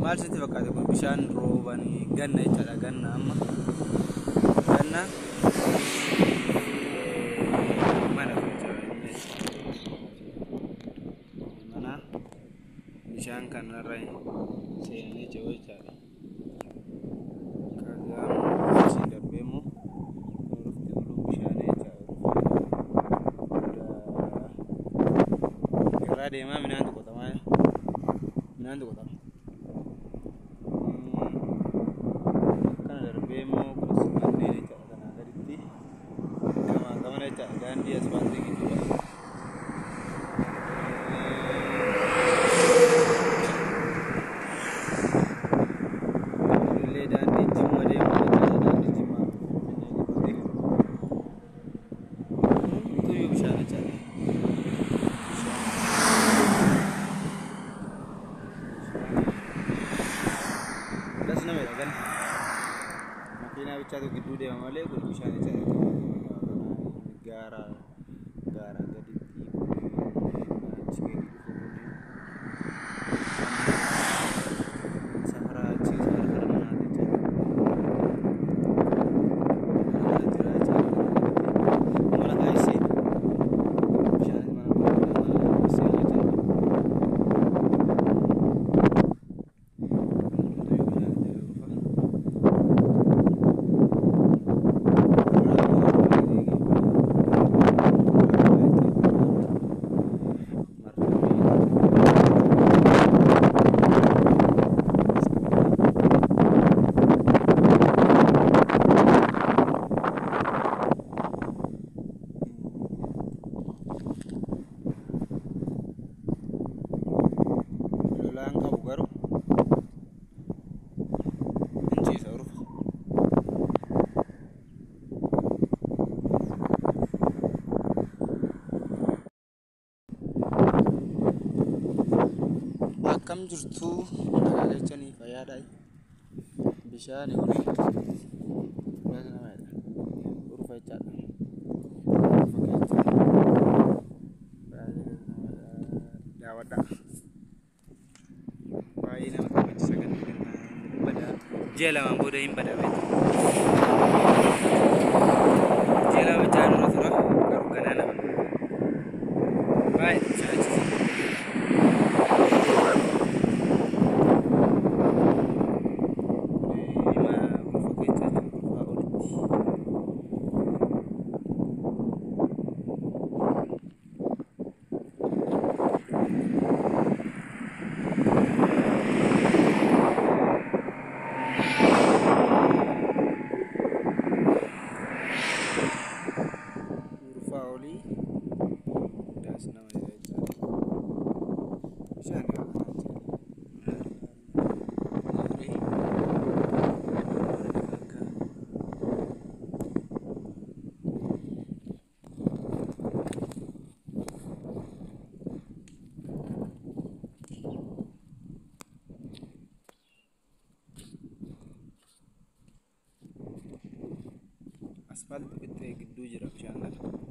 maal sitti fakkaate kun bishaan roobanii ganna jechaadha ganna amma ganna mana mana bishaan kanarra seenanii jiru jechaadha kagaa si darbeemo bishaan jechaadha irraa deemaa minaan tuqotamaa minaan tuqotama dan dia seperti gitu ya. Ini dan di cuma dia dan di cuma itu yuk bisa aja. Das nama ya kan. Makina bicara gitu dia malah aku bisa aja. Gara jadi kam jirtu magaalachanii fayyaadha bishaan huni waan namaadha urfachaadha daawwadha baay'ee nama gammachiisa kan bada ji'a lamaan booda hin badame ji'a lama bishaan irra tura garuu ganaa nama baay'ee jiraachisa asfalti gidduu jira bishaan lafa